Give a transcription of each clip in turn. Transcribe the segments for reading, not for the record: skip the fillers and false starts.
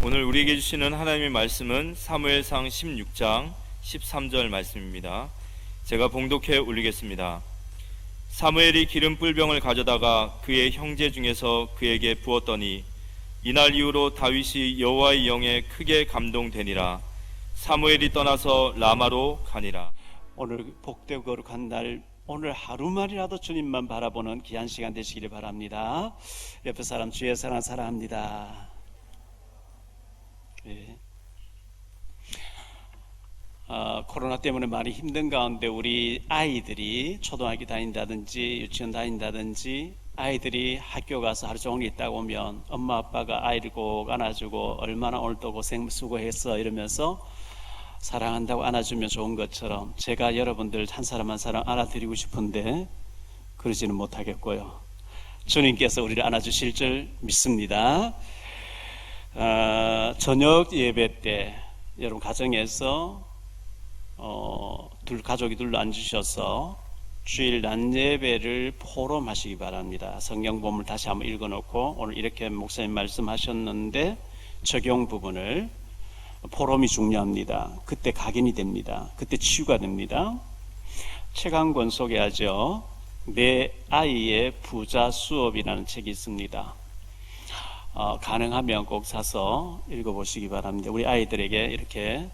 오늘 우리에게 주시는 하나님의 말씀은 사무엘상 16장 13절 말씀입니다. 제가 봉독해 올리겠습니다. 사무엘이 기름 뿔병을 가져다가 그의 형제 중에서 그에게 부었더니 이날 이후로 다윗이 여호와의 영에 크게 감동되니라. 사무엘이 떠나서 라마로 가니라. 오늘 복되고 거룩한 날, 오늘 하루만이라도 주님만 바라보는 귀한 시간 되시기를 바랍니다. 옆에 사람, 주의 사랑 사랑합니다. 네. 코로나 때문에 많이 힘든 가운데 우리 아이들이 초등학교 다닌다든지 유치원 다닌다든지 아이들이 학교 가서 하루 종일 있다가 오면 엄마 아빠가 아이를 꼭 안아주고 얼마나 오늘도 고생 수고했어 이러면서 사랑한다고 안아주면 좋은 것처럼 제가 여러분들 한 사람 한 사람 안아드리고 싶은데 그러지는 못하겠고요. 주님께서 우리를 안아주실 줄 믿습니다. 저녁 예배 때 여러분 가정에서 가족이 둘러 앉으셔서 주일 낮 예배를 포럼하시기 바랍니다. 성경 본문을 다시 한번 읽어놓고 오늘 이렇게 목사님 말씀하셨는데 적용 부분을 포럼이 중요합니다. 그때 각인이 됩니다. 그때 치유가 됩니다. 책 한 권 소개하죠. 내 아이의 부자 수업이라는 책이 있습니다. 가능하면 꼭 사서 읽어보시기 바랍니다. 우리 아이들에게 이렇게,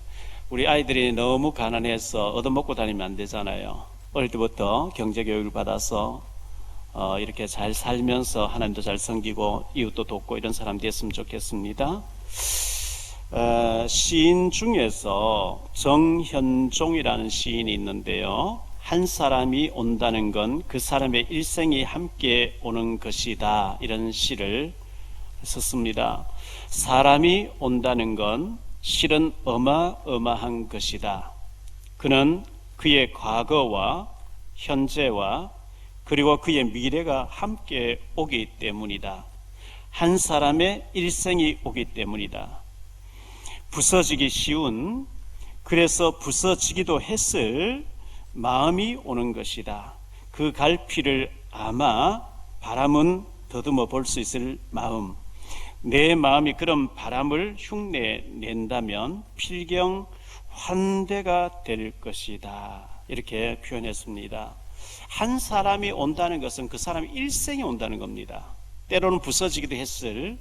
우리 아이들이 너무 가난해서 얻어먹고 다니면 안 되잖아요. 어릴 때부터 경제교육을 받아서 이렇게 잘 살면서 하나님도 잘 섬기고 이웃도 돕고 이런 사람 됐으면 좋겠습니다. 시인 중에서 정현종이라는 시인이 있는데요. 한 사람이 온다는 건 그 사람의 일생이 함께 오는 것이다, 이런 시를 썼습니다. 사람이 온다는 건 실은 어마어마한 것이다. 그는 그의 과거와 현재와 그리고 그의 미래가 함께 오기 때문이다. 한 사람의 일생이 오기 때문이다. 부서지기 쉬운, 그래서 부서지기도 했을 마음이 오는 것이다. 그 갈피를 아마 바람은 더듬어 볼 수 있을 마음. 내 마음이 그런 바람을 흉내낸다면 필경 환대가 될 것이다, 이렇게 표현했습니다. 한 사람이 온다는 것은 그 사람의 일생이 온다는 겁니다. 때로는 부서지기도 했을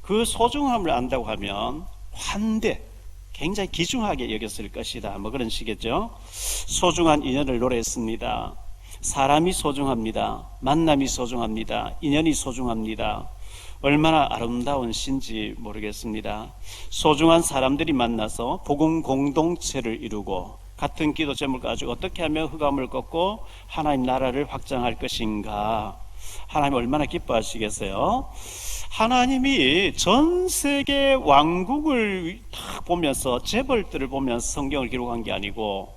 그 소중함을 안다고 하면 환대, 굉장히 귀중하게 여겼을 것이다, 뭐 그런 식이죠. 소중한 인연을 노래했습니다. 사람이 소중합니다. 만남이 소중합니다. 인연이 소중합니다. 얼마나 아름다운 시인지 모르겠습니다. 소중한 사람들이 만나서 복음 공동체를 이루고 같은 기도 제목을 가지고 어떻게 하면 흑암을 꺾고 하나님 나라를 확장할 것인가, 하나님 얼마나 기뻐하시겠어요. 하나님이 전 세계 왕국을 딱 보면서, 재벌들을 보면서 성경을 기록한 게 아니고,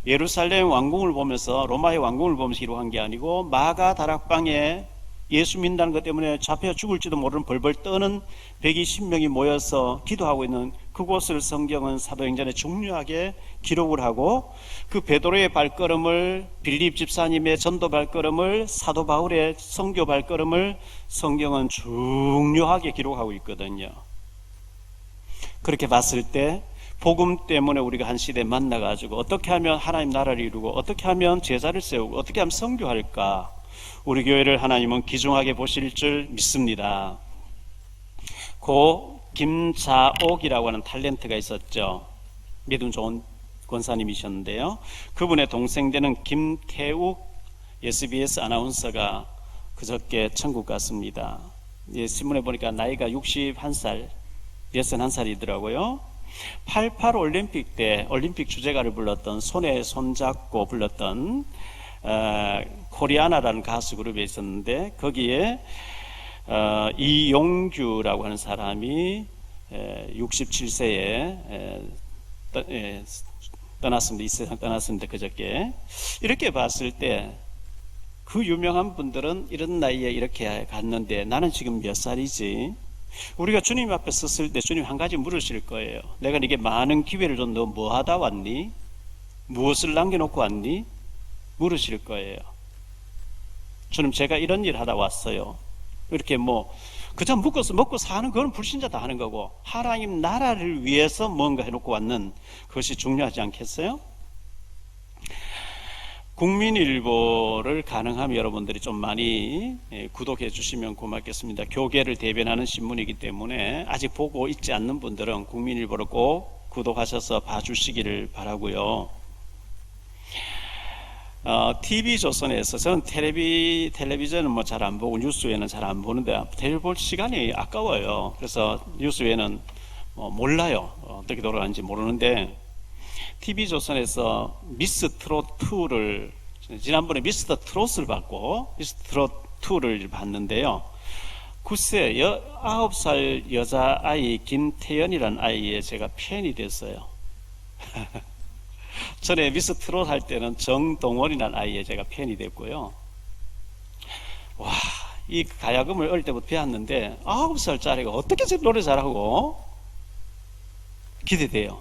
예루살렘 왕궁을 보면서, 로마의 왕궁을 보면서 기록한 게 아니고, 마가 다락방에 예수 믿는다는 것 때문에 잡혀 죽을지도 모르는 벌벌 떠는 120명이 모여서 기도하고 있는 그곳을 성경은 사도행전에 중요하게 기록을 하고, 그 베드로의 발걸음을, 빌립 집사님의 전도 발걸음을, 사도 바울의 선교 발걸음을 성경은 중요하게 기록하고 있거든요. 그렇게 봤을 때 복음 때문에 우리가 한 시대에 만나가지고 어떻게 하면 하나님 나라를 이루고 어떻게 하면 제자를 세우고 어떻게 하면 선교할까, 우리 교회를 하나님은 귀중하게 보실 줄 믿습니다. 고 김자옥이라고 하는 탤런트가 있었죠. 믿음 좋은 권사님이셨는데요. 그분의 동생 되는 김태욱 SBS 아나운서가 그저께 천국 갔습니다. 신문에 보니까 나이가 61살, 61살이더라고요. 88 올림픽 때 올림픽 주제가를 불렀던, 손에 손잡고 불렀던 코리아나라는 가수 그룹에 있었는데, 거기에 이용규라고 하는 사람이 67세에 떠났습니다. 이 세상 떠났습니다. 그저께. 이렇게 봤을 때 그 유명한 분들은 이런 나이에 이렇게 갔는데 나는 지금 몇 살이지? 우리가 주님 앞에 섰을 때 주님 한 가지 물으실 거예요. 내가 네게 많은 기회를 줬는데 너 뭐 하다 왔니? 무엇을 남겨놓고 왔니? 물으실 거예요. 주님, 제가 이런 일 하다 왔어요. 이렇게 그저 묶어서 먹고 사는 그건 불신자다 하는 거고, 하나님 나라를 위해서 뭔가 해놓고 왔는 그것이 중요하지 않겠어요? 국민일보를 가능하면 여러분들이 좀 많이 구독해 주시면 고맙겠습니다. 교계를 대변하는 신문이기 때문에 아직 보고 있지 않는 분들은 국민일보를 꼭 구독하셔서 봐주시기를 바라고요. TV조선에서 저는 텔레비전은 뭐 잘 안 보고 뉴스외에는 잘 안 보는데 텔레비 볼 시간이 아까워요. 그래서 뉴스외에는 몰라요. 어떻게 돌아가는지 모르는데 TV조선에서 미스 트롯 2를 지난번에 미스터 트롯을 봤고 미스터 트롯 2를 봤는데요. 글쎄 9살 여자아이 김태연이라는 아이에 제가 팬이 됐어요. 전에 미스 트롯 할 때는 정동원이라는 아이에 제가 팬이 됐고요. 와, 이 가야금을 어릴 때부터 배웠는데 9살짜리가 어떻게 저렇게 노래 잘하고 기대돼요.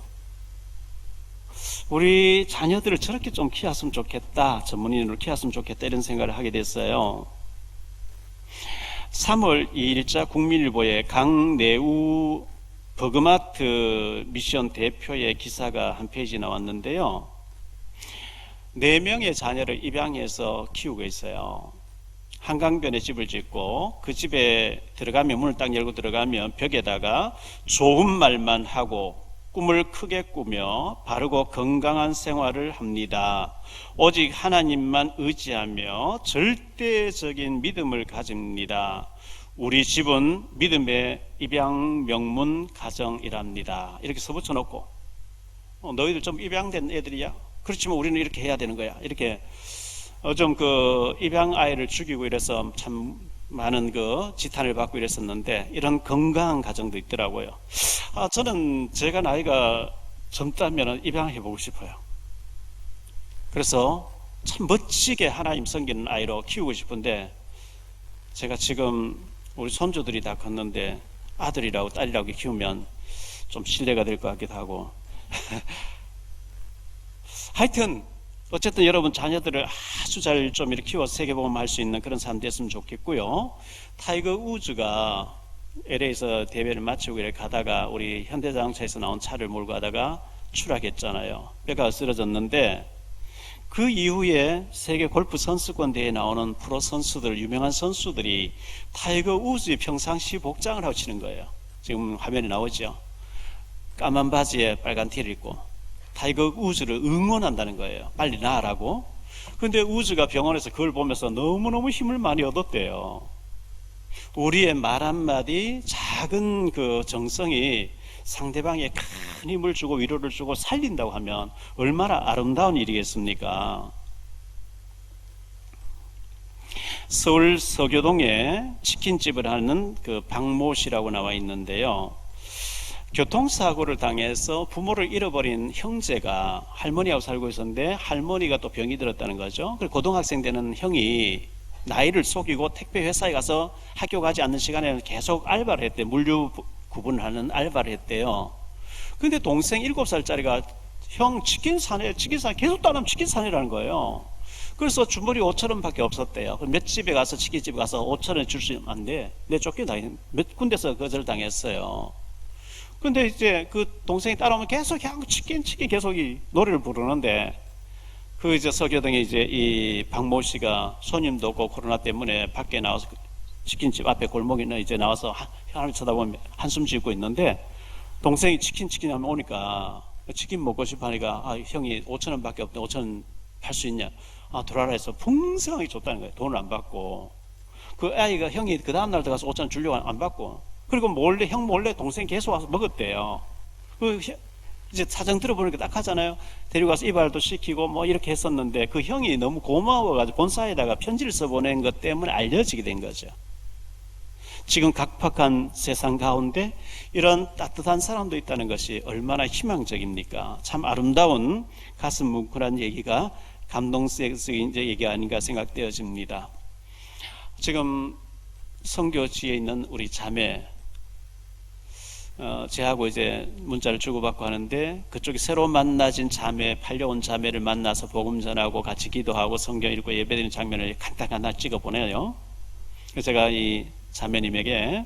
우리 자녀들을 저렇게 좀 키웠으면 좋겠다, 전문인으로 키웠으면 좋겠다 이런 생각을 하게 됐어요. 3월 2일자 국민일보에 강내우 버그마트 미션 대표의 기사가 한 페이지 나왔는데요. 4명의 자녀를 입양해서 키우고 있어요. 한강변에 집을 짓고 그 집에 들어가면 문을 딱 열고 들어가면 벽에다가 좋은 말만 하고 꿈을 크게 꾸며 바르고 건강한 생활을 합니다. 오직 하나님만 의지하며 절대적인 믿음을 가집니다. 우리 집은 믿음의 입양 명문 가정이랍니다. 이렇게 써붙여 놓고 너희들 좀 입양된 애들이야? 그렇지만 우리는 이렇게 해야 되는 거야. 이렇게 좀 입양 아이를 죽이고 이래서 참 많은 지탄을 받고 이랬었는데 이런 건강한 가정도 있더라고요. 저는 제가 나이가 젊다면 입양해 보고 싶어요. 그래서 참 멋지게 하나님 섬기는 아이로 키우고 싶은데 제가 지금 우리 손주들이 다 컸는데 아들이라고 딸이라고 키우면 좀 신뢰가 될 것 같기도 하고 하여튼 어쨌든 여러분 자녀들을 아주 잘 좀 이렇게 키워서 세계보험할 수 있는 그런 사람 됐으면 좋겠고요. 타이거 우즈가 LA에서 대회를 마치고 이렇게 가다가 우리 현대자동차에서 나온 차를 몰고 가다가 추락했잖아요. 뼈가 쓰러졌는데 그 이후에 세계 골프 선수권 대회에 나오는 프로 선수들, 유명한 선수들이 타이거 우즈의 평상시 복장을 하고 치는 거예요. 지금 화면에 나오죠. 까만 바지에 빨간 티를 입고 타이거 우즈를 응원한다는 거예요. 빨리 나으라고. 그런데 우즈가 병원에서 그걸 보면서 너무너무 힘을 많이 얻었대요. 우리의 말 한마디, 작은 정성이 상대방에 큰 힘을 주고 위로를 주고 살린다고 하면 얼마나 아름다운 일이겠습니까? 서울 서교동에 치킨집을 하는 박모 씨라고 나와 있는데요. 교통사고를 당해서 부모를 잃어버린 형제가 할머니하고 살고 있었는데 할머니가 또 병이 들었다는 거죠. 그리고 고등학생 되는 형이 나이를 속이고 택배 회사에 가서 학교 가지 않는 시간에는 계속 알바를 했대요. 물류 구분하는 알바를 했대요. 근데 동생 7살짜리가 형 치킨 사내 계속 따르면 치킨 사내라는 거예요. 그래서 주머니 5,000원 밖에 없었대요. 몇 집에 가서 치킨집에 가서 5,000원 줄 수 안 돼. 내 쫓겨다니 몇 군데서 거절당했어요. 근데 이제 그 동생이 따라오면 계속 그냥 치킨 계속 이 노래를 부르는데 이제 서교동에 이제 이 박모 씨가 손님도 없고 코로나 때문에 밖에 나와서 치킨집 앞에 골목에 이제 나와서 하나님 쳐다보면 한숨 짓고 있는데 동생이 치킨 하면 오니까 치킨 먹고 싶어 하니까 형이 5,000원 밖에 없는데 5,000원 팔 수 있냐? 들어와라 해서 풍성하게 줬다는 거예요. 돈을 안 받고. 그 아이가 형이 그 다음날 들어가서 5,000원 주려고 안 받고. 그리고 형 몰래 동생이 계속 와서 먹었대요. 이제 사정 들어보니까 딱 하잖아요. 데리고 가서 이발도 시키고 뭐 이렇게 했었는데 그 형이 너무 고마워가지고 본사에다가 편지를 써보낸 것 때문에 알려지게 된 거죠. 지금 각박한 세상 가운데 이런 따뜻한 사람도 있다는 것이 얼마나 희망적입니까? 참 아름다운 가슴 뭉클한 얘기가 감동적인 얘기가 아닌가 생각되어집니다. 지금 선교지에 있는 우리 자매 제하고 이제 문자를 주고받고 하는데 그쪽에 새로 만나진 자매, 팔려온 자매를 만나서 복음 전하고 같이 기도하고 성경 읽고 예배드리는 장면을 간단히 하나 찍어 보내요. 그래서 제가 이 자매님에게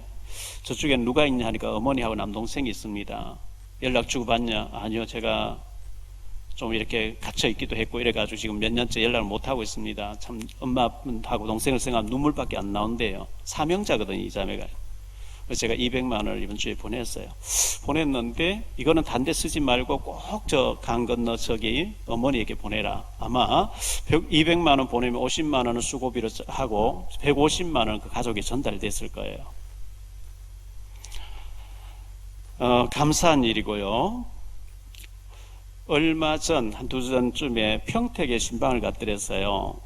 저쪽엔 누가 있냐 하니까 어머니하고 남동생이 있습니다. 연락 주고받냐? 아니요, 제가 좀 이렇게 갇혀 있기도 했고 이래가지고 지금 몇 년째 연락을 못 하고 있습니다. 참 엄마하고 동생을 생각하면 눈물밖에 안 나온대요. 사명자거든요, 이 자매가. 그래서 제가 200만 원을 이번 주에 보냈어요. 보냈는데 이거는 단데 쓰지 말고 꼭 저 강 건너 저기 어머니에게 보내라. 아마 200만 원 보내면 50만 원은 수고비로 하고 150만 원 그 가족에 전달됐을 거예요. 감사한 일이고요. 얼마 전 한두 전쯤에 평택에 신방을 갔더랬어요.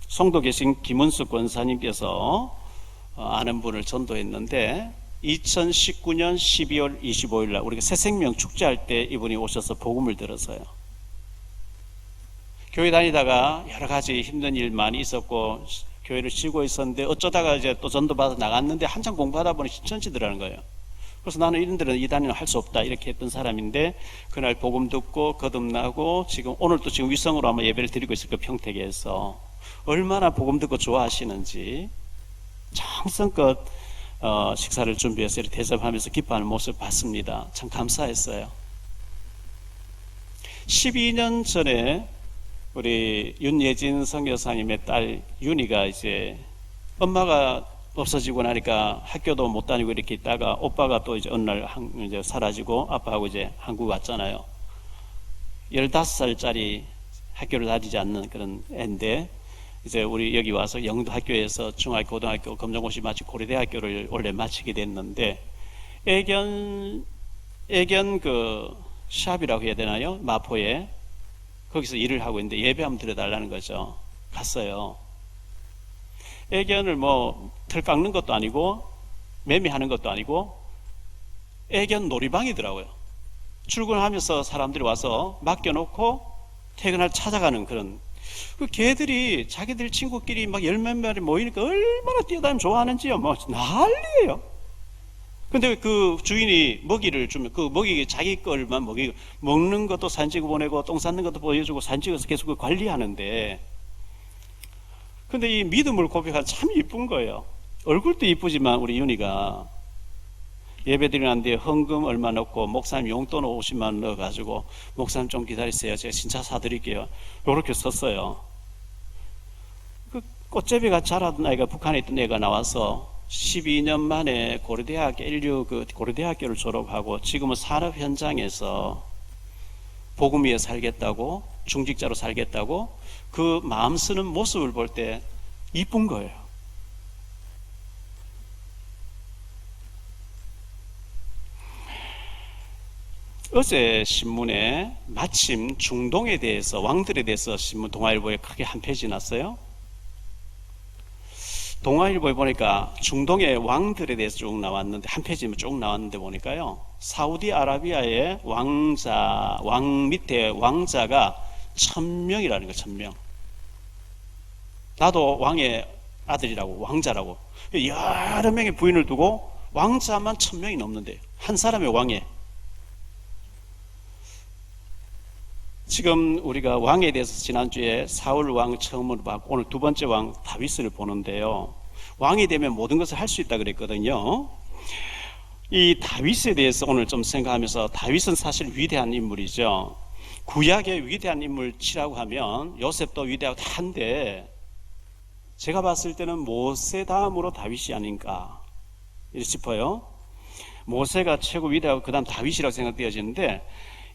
송도 계신 김은숙 권사님께서 아는 분을 전도했는데 2019년 12월 25일 날 우리가 새생명 축제할 때 이분이 오셔서 복음을 들었어요. 교회 다니다가 여러 가지 힘든 일 많이 있었고 교회를 쉬고 있었는데 어쩌다가 이제 또 전도받아 나갔는데 한참 공부하다 보니 신천지더라는 거예요. 그래서 나는 이런 데는 이단은 할 수 없다 이렇게 했던 사람인데 그날 복음 듣고 거듭나고 지금 오늘 또 지금 위성으로 아마 예배를 드리고 있을 거예요. 평택에서 얼마나 복음 듣고 좋아하시는지 정성껏 식사를 준비해서 이렇게 대접하면서 기뻐하는 모습을 봤습니다. 참 감사했어요. 12년 전에 우리 윤예진 선교사님의 딸 윤희가 이제 엄마가 없어지고 나니까 학교도 못 다니고 이렇게 있다가 오빠가 또 이제 어느 날 이제 사라지고 아빠하고 이제 한국 왔잖아요. 15살짜리 학교를 다니지 않는 그런 애인데 이제 우리 여기 와서 영도 학교에서 중학교, 고등학교, 검정고시 마치고 고려대학교를 원래 마치게 됐는데 애견 그 샵이라고 해야 되나요? 마포에 거기서 일을 하고 있는데 예배 한번 드려달라는 거죠. 갔어요. 애견을 뭐 털 깎는 것도 아니고 매매하는 것도 아니고 애견 놀이방이더라고요. 출근하면서 사람들이 와서 맡겨놓고 퇴근할 찾아가는 그런 그 개들이 자기들 친구끼리 막 열 몇 마리 모이니까 얼마나 뛰어다니면 좋아하는지요. 뭐 난리예요. 근데 그 주인이 먹이를 주면 그 먹이 자기 걸만 먹는 것도 사진 찍어 보내고 똥 쌌는 것도 보여주고 사진 찍어서 계속 관리하는데 근데 이 믿음을 고백하면 참 이쁜 거예요. 얼굴도 이쁘지만 우리 윤희가 예배 드리는 뒤에 헌금 얼마 넣고 목사님 용돈 50만 원 넣어가지고 목사님 좀 기다리세요. 제가 진짜 사드릴게요. 요렇게 썼어요. 그 꽃제비가 자라던 아이가 북한에 있던 애가 나와서 12년 만에 고려대학교를 졸업하고 지금은 산업 현장에서 복음 위에 살겠다고 중직자로 살겠다고 그 마음 쓰는 모습을 볼 때 이쁜 거예요. 어제 신문에 마침 중동에 대해서 왕들에 대해서 신문 동아일보에 크게 한 페이지 났어요. 동아일보에 보니까 중동의 왕들에 대해서 쭉 나왔는데 한 페이지면 쭉 나왔는데 보니까요 사우디아라비아의 왕 밑에 왕자가 1000명이라는 거예요. 1000명. 나도 왕의 아들이라고 왕자라고 여러 명의 부인을 두고 왕자만 1000명이 넘는데요. 한 사람의 왕에. 지금 우리가 왕에 대해서 지난주에 사울 왕 처음으로 봤고 오늘 두 번째 왕 다윗을 보는데요. 왕이 되면 모든 것을 할 수 있다 그랬거든요. 이 다윗에 대해서 오늘 좀 생각하면서 다윗은 사실 위대한 인물이죠. 구약의 위대한 인물치라고 하면 요셉도 위대하고 다 한데 제가 봤을 때는 모세 다음으로 다윗이 아닌가 이렇게 싶어요. 모세가 최고 위대하고 그 다음 다윗이라고 생각되어지는데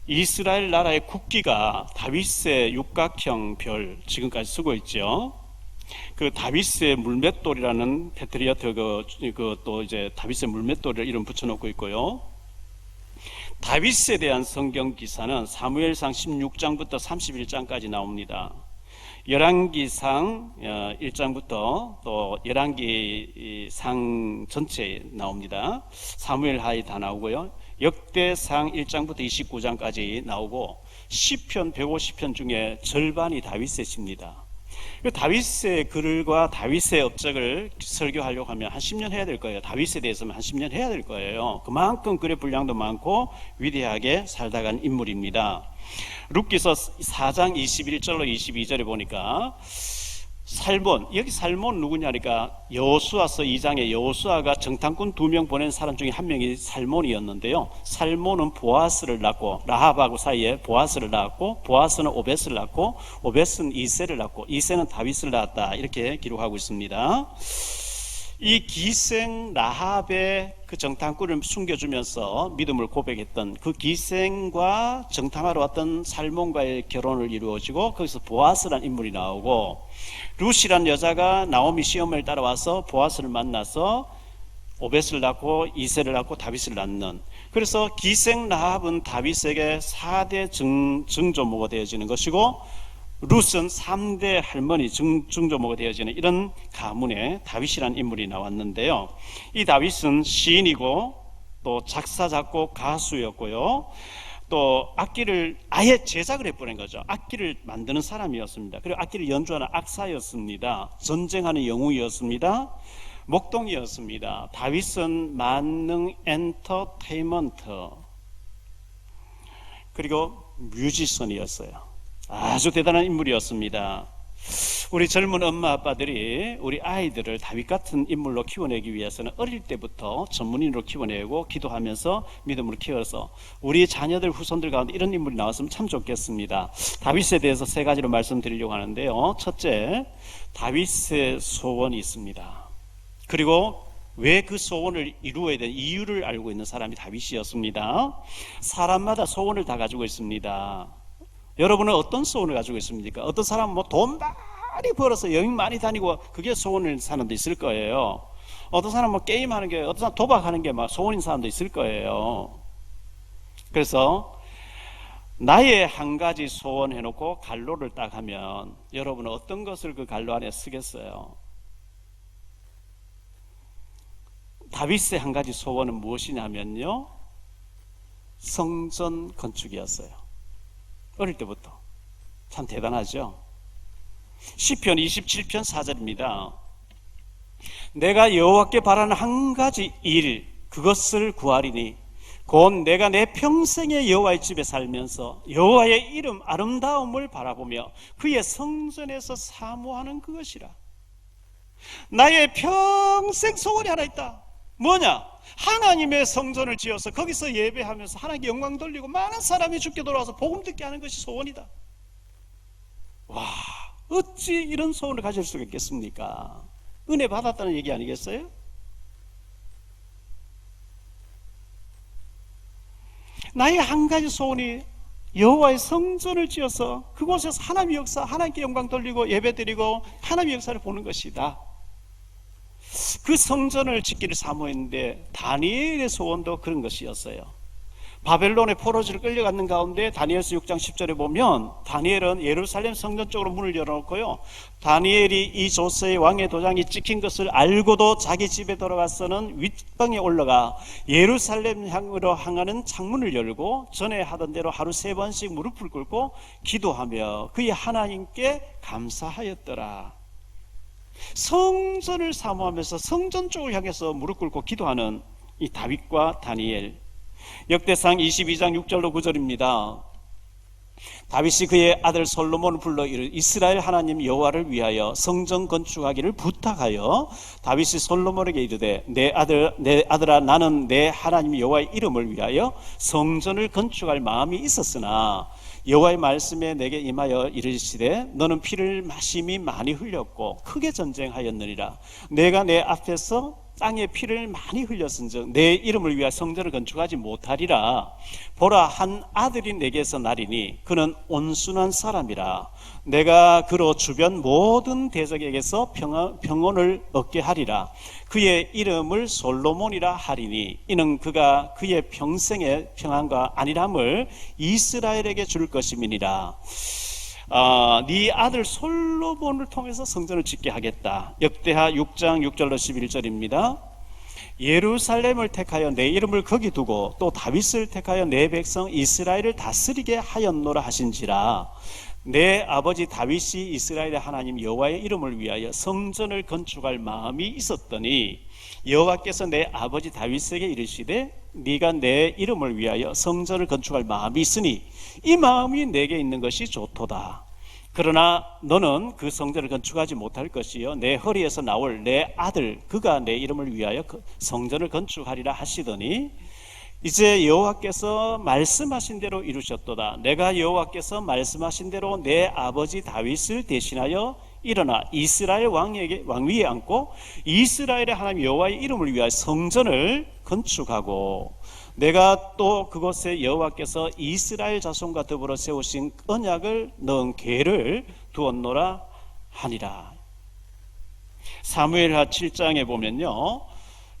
이스라엘 나라의 국기가 다윗의 육각형 별 지금까지 쓰고 있죠. 그 다윗의 물맷돌이라는 패트리어트 또 이제 다윗의 물맷돌을 이름 붙여놓고 있고요. 다윗에 대한 성경 기사는 사무엘상 16장부터 31장까지 나옵니다. 열왕기상 1장부터 또 열왕기상 전체에 나옵니다. 사무엘하에 다 나오고요. 역대상 1장부터 29장까지 나오고 시편 150편 중에 절반이 다윗의 시입니다. 다윗의 글과 다윗의 업적을 설교하려고 하면 한 10년 해야 될 거예요. 다윗에 대해서는 한 10년 해야 될 거예요. 그만큼 글의 분량도 많고 위대하게 살다 간 인물입니다. 룻기서 4장 21절로 22절에 보니까 살몬, 여기 살몬 누구냐니까 여호수아서 2장에 여호수아가 정탐꾼 2명 보낸 사람 중에 한 명이 살몬이었는데요. 살몬은 보아스를 낳고 라합하고 사이에 보아스를 낳았고 보아스는 오벳을 낳고 오벳은 이새를 낳고 이새는 다윗을 낳았다, 이렇게 기록하고 있습니다. 이 기생 라합의 그 정탐꾼을 숨겨주면서 믿음을 고백했던 그 기생과 정탐하러 왔던 살몬과의 결혼을 이루어지고 거기서 보아스라는 인물이 나오고, 룻이라는 여자가 나오미 시어머니를 따라와서 보아스를 만나서 오벳을 낳고 이새를 낳고 다윗을 낳는, 그래서 기생 라합은 다윗에게 4대 증조모가 되어지는 것이고 룻은 3대 할머니 증조모가 되어지는 이런 가문에 다윗이라는 인물이 나왔는데요. 이 다윗은 시인이고 또 작사 작곡 가수였고요, 또 악기를 아예 제작을 해버린 거죠. 악기를 만드는 사람이었습니다. 그리고 악기를 연주하는 악사였습니다. 전쟁하는 영웅이었습니다. 목동이었습니다. 다윗은 만능 엔터테인먼트 그리고 뮤지션이었어요. 아주 대단한 인물이었습니다. 우리 젊은 엄마 아빠들이 우리 아이들을 다윗 같은 인물로 키워내기 위해서는 어릴 때부터 전문인으로 키워내고 기도하면서 믿음으로 키워서 우리 자녀들 후손들 가운데 이런 인물이 나왔으면 참 좋겠습니다. 다윗에 대해서 3가지로 말씀드리려고 하는데요. 첫째, 다윗의 소원이 있습니다. 그리고 왜 그 소원을 이루어야 되는 이유를 알고 있는 사람이 다윗이었습니다. 사람마다 소원을 다 가지고 있습니다. 여러분은 어떤 소원을 가지고 있습니까? 어떤 사람은 뭐 돈 많이 벌어서 여행 많이 다니고 그게 소원인 사람도 있을 거예요. 어떤 사람은 뭐 게임하는 게, 어떤 사람 도박하는 게 막 소원인 사람도 있을 거예요. 그래서 나의 한 가지 소원 해놓고 갈로를 딱 하면 여러분은 어떤 것을 그 갈로 안에 쓰겠어요? 다윗의 한 가지 소원은 무엇이냐면요, 성전 건축이었어요. 어릴 때부터. 참 대단하죠. 시편 27편 4절입니다. 내가 여호와께 바라는 한 가지 일, 그것을 구하리니 곧 내가 내 평생에 여호와의 집에 살면서 여호와의 이름 아름다움을 바라보며 그의 성전에서 사모하는 그것이라. 나의 평생 소원이 하나 있다. 뭐냐? 하나님의 성전을 지어서 거기서 예배하면서 하나님께 영광 돌리고 많은 사람이 주께 돌아와서 복음 듣게 하는 것이 소원이다. 와, 어찌 이런 소원을 가질 수가 있겠습니까? 은혜 받았다는 얘기 아니겠어요? 나의 한 가지 소원이 여호와의 성전을 지어서 그곳에서 하나님의 역사, 하나님께 영광 돌리고 예배드리고 하나님의 역사를 보는 것이다. 그 성전을 짓기를 사모했는데 다니엘의 소원도 그런 것이었어요. 바벨론의 포로지를 끌려갔는 가운데 다니엘서 6장 10절에 보면 다니엘은 예루살렘 성전 쪽으로 문을 열어놓고요, 다니엘이 이 조세의 왕의 도장이 찍힌 것을 알고도 자기 집에 돌아가서는 윗방에 올라가 예루살렘 향으로 향하는 창문을 열고 전에 하던 대로 하루 3번씩 무릎을 꿇고 기도하며 그의 하나님께 감사하였더라. 성전을 사모하면서 성전 쪽을 향해서 무릎 꿇고 기도하는 이 다윗과 다니엘. 역대상 22장 6절로 9절입니다. 다윗이 그의 아들 솔로몬을 불러 이르 이스라엘 하나님 여호와를 위하여 성전 건축하기를 부탁하여 다윗이 솔로몬에게 이르되 내 아들아 나는 내 하나님 여호와의 이름을 위하여 성전을 건축할 마음이 있었으나 여호와의 말씀에 내게 임하여 이르시되 너는 피를 심히 많이 흘렸고 크게 전쟁하였느니라. 내가 내 앞에서 땅에 피를 많이 흘렸은즉 내 이름을 위하여 성전을 건축하지 못하리라. 보라, 한 아들이 내게서 나리니 그는 온순한 사람이라. 내가 그로 주변 모든 대적에게서 평온을 얻게 하리라. 그의 이름을 솔로몬이라 하리니 이는 그가 그의 평생의 평안과 안일함을 이스라엘에게 줄 것임이니라. 네 아들 솔로몬을 통해서 성전을 짓게 하겠다. 역대하 6장 6절로 11절입니다. 예루살렘을 택하여 내 이름을 거기 두고 또 다윗을 택하여 내 백성 이스라엘을 다스리게 하였노라 하신지라. 내 아버지 다윗이 이스라엘의 하나님 여호와의 이름을 위하여 성전을 건축할 마음이 있었더니 여호와께서 내 아버지 다윗에게 이르시되 네가 내 이름을 위하여 성전을 건축할 마음이 있으니 이 마음이 내게 있는 것이 좋도다. 그러나 너는 그 성전을 건축하지 못할 것이요 내 허리에서 나올 내 아들 그가 내 이름을 위하여 그 성전을 건축하리라 하시더니 이제 여호와께서 말씀하신 대로 이루셨도다. 내가 여호와께서 말씀하신 대로 내 아버지 다윗을 대신하여 일어나 이스라엘 왕위에 앉고 이스라엘의 하나님 여호와의 이름을 위하여 성전을 건축하고 내가 또 그곳에 여호와께서 이스라엘 자손과 더불어 세우신 언약을 넣은 궤를 두었노라 하니라. 사무엘하 7장에 보면요,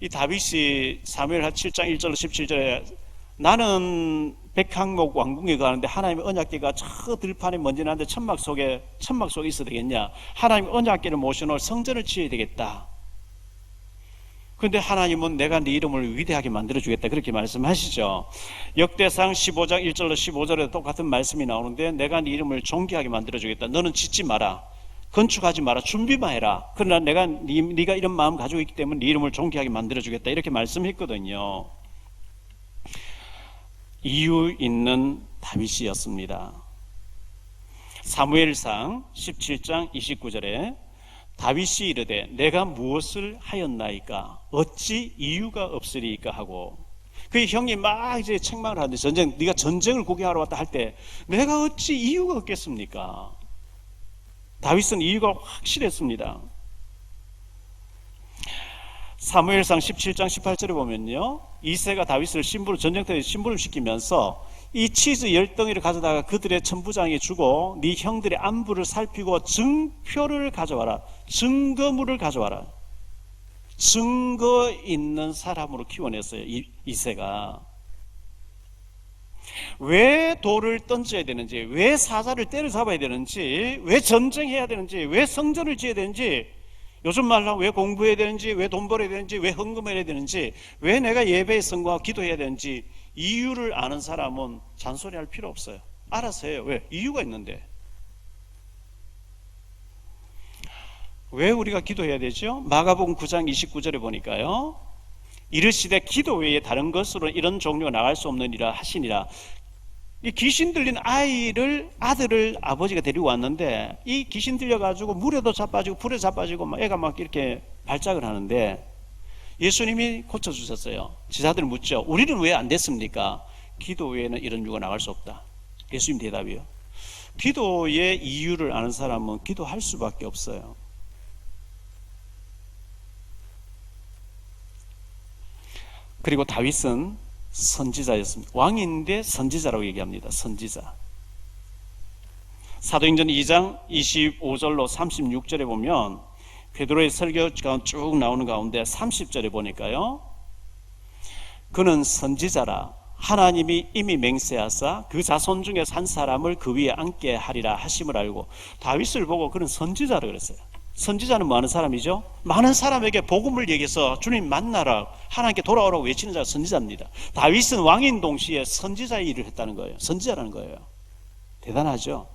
이 다윗이 사무엘하 7장 1절로 17절에 나는 백항목 왕궁에 가는데 하나님의 언약궤가 저 들판에 먼지 나는데 천막 속에 있어야 되겠냐? 하나님의 언약궤를 모셔놓을 성전을 지어야 되겠다. 그런데 하나님은 내가 네 이름을 위대하게 만들어주겠다 그렇게 말씀하시죠. 역대상 15장 1절로 15절에 똑같은 말씀이 나오는데 내가 네 이름을 존귀하게 만들어주겠다. 너는 짓지 마라. 건축하지 마라. 준비만 해라. 그러나 내가 네가 이런 마음 가지고 있기 때문에 네 이름을 존귀하게 만들어주겠다 이렇게 말씀했거든요. 이유 있는 다윗이었습니다. 사무엘상 17장 29절에 다윗이 이르되 내가 무엇을 하였나이까 어찌 이유가 없으리이까 하고 그 형이 막 이제 책망을 하는데 네가 전쟁을 구경하러 왔다 할 때 내가 어찌 이유가 없겠습니까? 다윗은 이유가 확실했습니다. 사무엘상 17장 18절에 보면요, 이새가 다윗을 전쟁터에 심부름 시키면서 이 치즈 10덩이를 가져다가 그들의 천부장에게 주고 네 형들의 안부를 살피고 증표를 가져와라. 증거물을 가져와라. 증거 있는 사람으로 키워냈어요. 이새가. 왜 돌을 던져야 되는지, 왜 사자를 때려잡아야 되는지, 왜 전쟁해야 되는지, 왜 성전을 지어야 되는지, 요즘 말로 왜 공부해야 되는지, 왜 돈 벌어야 되는지, 왜 헌금해야 되는지, 왜 내가 예배에 성공하고 기도해야 되는지 이유를 아는 사람은 잔소리할 필요 없어요. 알아서 해요. 왜? 이유가 있는데. 왜 우리가 기도해야 되죠? 마가복음 9장 29절에 보니까요, 이르시되 기도 외에 다른 것으로 이런 종류가 나갈 수 없느니라 하시니라. 이 귀신 들린 아들을 아버지가 데리고 왔는데 이 귀신 들려가지고 물에도 자빠지고 불에 자빠지고 막 애가 막 이렇게 발작을 하는데 예수님이 고쳐주셨어요. 제자들이 묻죠. 우리는 왜 안 됐습니까? 기도 외에는 이런 유가 나갈 수 없다. 예수님 대답이요. 기도의 이유를 아는 사람은 기도할 수밖에 없어요. 그리고 다윗은 선지자였습니다. 왕인데 선지자라고 얘기합니다. 선지자. 사도행전 2장 25절로 36절에 보면 베드로의 설교가 쭉 나오는 가운데 30절에 보니까요, 그는 선지자라 하나님이 이미 맹세하사 그 자손 중에서 한 사람을 그 위에 앉게 하리라 하심을 알고 다윗을 보고 그는 선지자라 그랬어요. 선지자는 뭐 하는 사람이죠? 많은 사람에게 복음을 얘기해서 주님 만나라, 하나님께 돌아오라고 외치는 자가 선지자입니다. 다윗은 왕인 동시에 선지자의 일을 했다는 거예요. 선지자라는 거예요. 대단하죠?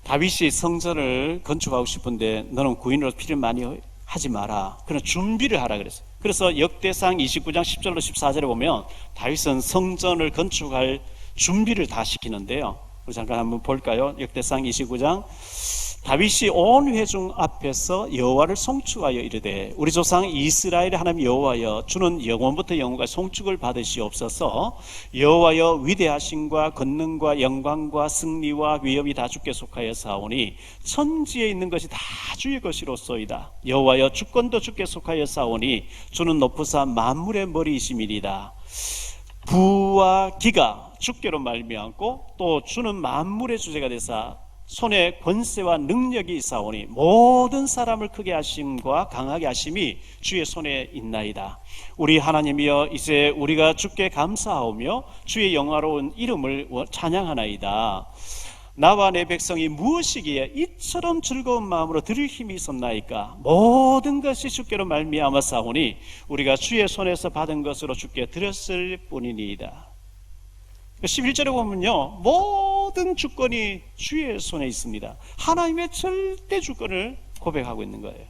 다윗이 성전을 건축하고 싶은데 너는 구인으로 피를 많이 하지 마라. 그런 준비를 하라 그랬어요. 그래서 역대상 29장 10절로 14절에 보면 다윗은 성전을 건축할 준비를 다 시키는데요. 잠깐 한번 볼까요? 역대상 29장. 다윗이 온 회중 앞에서 여호와를 송축하여 이르되 우리 조상 이스라엘의 하나님 여호와여 주는 영원부터 영원까지 송축을 받으시옵소서. 여호와여 위대하심과 권능과 영광과 승리와 위엄이 다 주께 속하여 사오니 천지에 있는 것이 다 주의 것이로소이다. 여호와여 주권도 주께 속하여 사오니 주는 높으사 만물의 머리이심이리다. 부와 기가 주께로 말미암고 또 주는 만물의 주제가 되사 손에 권세와 능력이 있사오니 모든 사람을 크게 하심과 강하게 하심이 주의 손에 있나이다. 우리 하나님이여 이제 우리가 주께 감사하오며 주의 영화로운 이름을 찬양하나이다. 나와 내 백성이 무엇이기에 이처럼 즐거운 마음으로 들을 힘이 있었나이까? 모든 것이 주께로 말미암아 사오니 우리가 주의 손에서 받은 것으로 주께 드렸을 뿐이니이다. 11절에 보면요, 모든 주권이 주의 손에 있습니다. 하나님의 절대 주권을 고백하고 있는 거예요.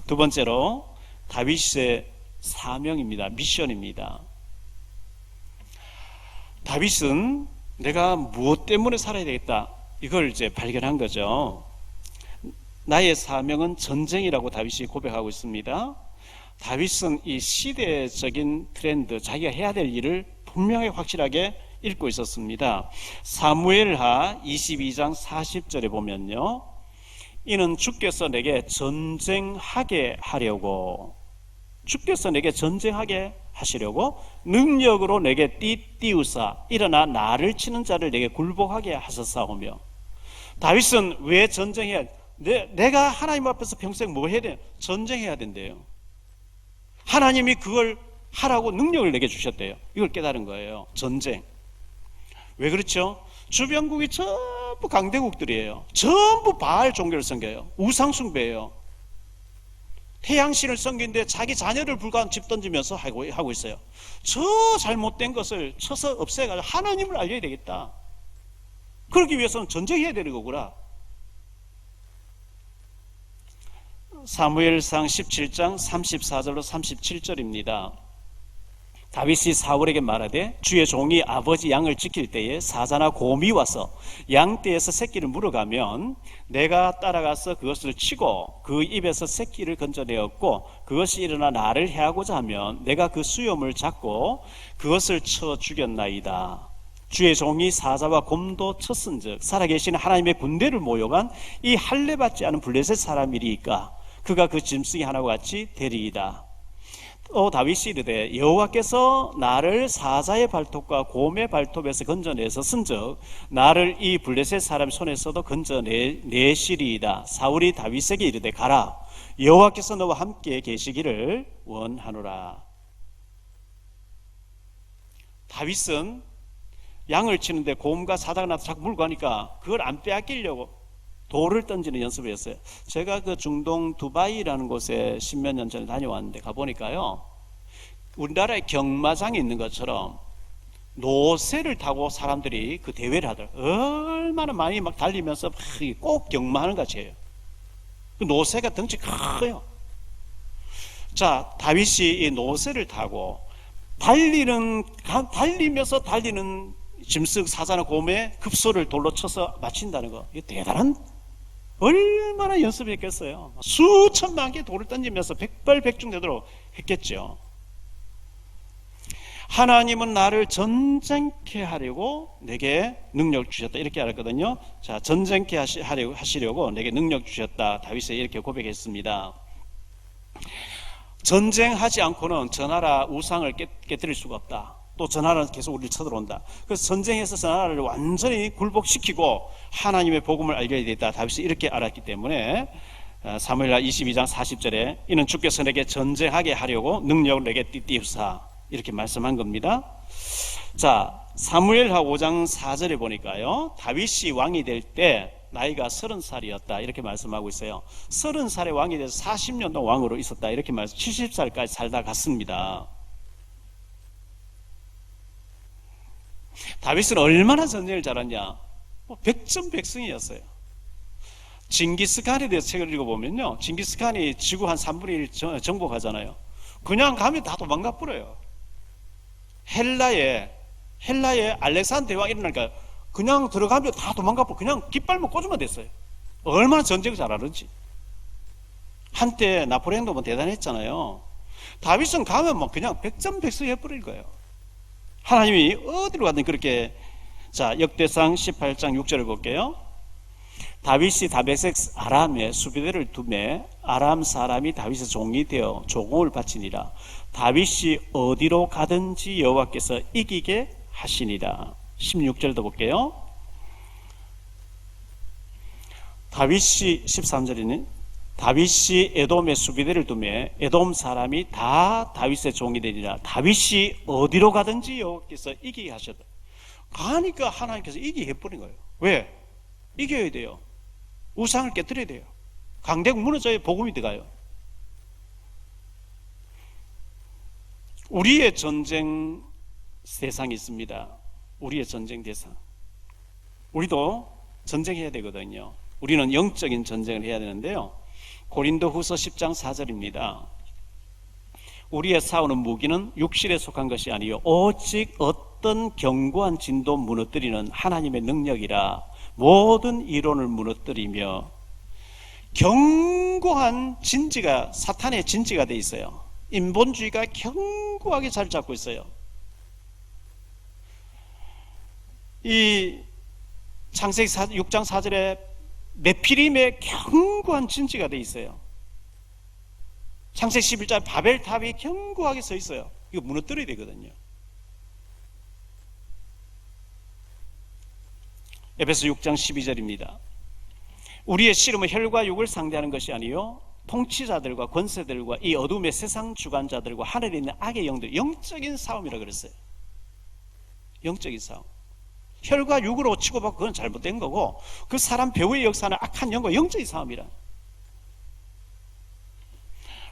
두 번째로 다윗의 사명입니다. 미션입니다. 다윗은 내가 무엇 때문에 살아야 되겠다, 이걸 이제 발견한 거죠. 나의 사명은 전쟁이라고 다윗이 고백하고 있습니다. 다윗은 이 시대적인 트렌드, 자기가 해야 될 일을 분명히 확실하게 읽고 있었습니다. 사무엘하 22장 40절에 보면요, 이는 주께서 내게 전쟁하게 하려고, 주께서 내게 전쟁하게 하시려고 능력으로 내게 띠띠우사 일어나 나를 치는 자를 내게 굴복하게 하셨사오며. 다윗은 왜 전쟁해야, 내가 하나님 앞에서 평생 뭐 해야 돼? 전쟁해야 된대요. 하나님이 그걸 하라고 능력을 내게 주셨대요. 이걸 깨달은 거예요. 전쟁. 왜 그렇죠? 주변국이 전부 강대국들이에요. 전부 바알 종교를 섬겨요. 우상 숭배예요. 태양신을 섬기는데 자기 자녀를 불과한 집 던지면서 하고 있어요. 저 잘못된 것을 쳐서 없애가지고 하나님을 알려야 되겠다. 그러기 위해서는 전쟁해야 되는 거구나. 사무엘상 17장 34절로 37절입니다. 다윗이 사울에게 말하되 주의 종이 아버지 양을 지킬 때에 사자나 곰이 와서 양떼에서 새끼를 물어가면 내가 따라가서 그것을 치고 그 입에서 새끼를 건져내었고 그것이 일어나 나를 해하고자 하면 내가 그 수염을 잡고 그것을 쳐 죽였나이다. 주의 종이 사자와 곰도 쳤은즉 살아계신 하나님의 군대를 모여간 이 할례받지 않은 블레셋 사람이리이까 그가 그 짐승이 하나와 같이 되리이다. 또 다윗이 이르되 여호와께서 나를 사자의 발톱과 곰의 발톱에서 건져내서 쓴즉 나를 이 블레셋 사람 손에서도 건져내시리이다. 사울이 다윗에게 이르되 가라, 여호와께서 너와 함께 계시기를 원하노라. 다윗은 양을 치는데 곰과 사자가 나서 자꾸 물고 가니까 그걸 안 빼앗기려고 돌을 던지는 연습을 했어요. 제가 그 중동 두바이라는 곳에 십몇 년 전에 다녀왔는데 가보니까요, 우리나라에 경마장이 있는 것처럼 노새를 타고 사람들이 그 대회를 하더라고요. 얼마나 많이 막 달리면서 막 꼭 경마하는 같이 해요. 그 노새가 덩치 커요. 자, 다윗이 이 노새를 타고 달리면서 달리는 짐승 사자나 곰의 급소를 돌로 쳐서 맞춘다는 거, 이거 대단한, 얼마나 연습했겠어요. 수천만 개 돌을 던지면서 백발백중되도록 했겠죠. 하나님은 나를 전쟁케 하려고 내게 능력 주셨다, 이렇게 알았거든요. 자, 전쟁케 하시려고 내게 능력 주셨다, 다윗이 이렇게 고백했습니다. 전쟁하지 않고는 저 나라 우상을 깨뜨릴 수가 없다. 또 저 나라는 계속 우리를 쳐들어온다. 그래서 전쟁해서 저 나라를 완전히 굴복시키고 하나님의 복음을 알려야 되겠다, 다윗이 이렇게 알았기 때문에 사무엘하 22장 40절에 이는 주께서 내게 전쟁하게 하려고 능력을 내게 띠띠우사, 이렇게 말씀한 겁니다. 자, 사무엘하 5장 4절에 보니까요, 다윗이 왕이 될 때 나이가 30살이었다, 이렇게 말씀하고 있어요. 30살에 왕이 돼서 40년 동안 왕으로 있었다, 이렇게 말씀. 70살까지 살다 갔습니다. 다윗은 얼마나 전쟁을 잘했냐? 백전백승이었어요. 징기스칸에 대해서 책을 읽어보면요, 징기스칸이 지구 한 3분의 1 정복하잖아요. 그냥 가면 다 도망가 버려요. 헬라에 알렉산더 대왕이 일어나니까 그냥 들어가면 다 도망가 버려. 그냥 깃발만 꽂으면 됐어요. 얼마나 전쟁을 잘하는지. 한때 나폴레옹도 뭐 대단했잖아요. 다윗은 가면 뭐 그냥 백전백승 해버릴 거예요. 하나님이 어디로 가든 그렇게. 자, 역대상 18장 6절을 볼게요. 다윗이 다베섹 아람에 수비대를 두매 아람 사람이 다윗의 종이 되어 조공을 바치니라. 다윗이 어디로 가든지 여호와께서 이기게 하시니라. 16절도 볼게요. 다윗이 13절에는 다윗이 에돔의 수비대를 두매 에돔 사람이 다 다윗의 종이 되니라. 다윗이 어디로 가든지 여호와께서 이기게 하셨다. 가니까 하나님께서 이기게 해버린 거예요. 왜? 이겨야 돼요. 우상을 깨뜨려야 돼요. 강대국 무너져야 복음이 들어가요. 우리의 전쟁 대상이 있습니다. 우리의 전쟁 대상. 우리도 전쟁해야 되거든요. 우리는 영적인 전쟁을 해야 되는데요. 고린도후서 10장 4절입니다. 우리의 싸우는 무기는 육실에 속한 것이 아니요 오직 어떤 견고한 진도 무너뜨리는 하나님의 능력이라 모든 이론을 무너뜨리며 견고한 진지가 사탄의 진지가 돼 있어요. 인본주의가 견고하게 자리 잡고 있어요. 이 창세기 6장 4절에 네피림의 견고한 진지가 돼 있어요. 창세기 11장 바벨탑이 견고하게 서 있어요. 이거 무너뜨려야 되거든요. 에베소 6장 12절입니다. 우리의 씨름은 혈과 육을 상대하는 것이 아니요 통치자들과 권세들과 이 어둠의 세상 주관자들과 하늘에 있는 악의 영들, 영적인 싸움이라 그랬어요. 영적인 싸움. 혈과 육으로 치고받고 그건 잘못된 거고, 그 사람 배후의 역사는 악한 영과 영적인 싸움이라.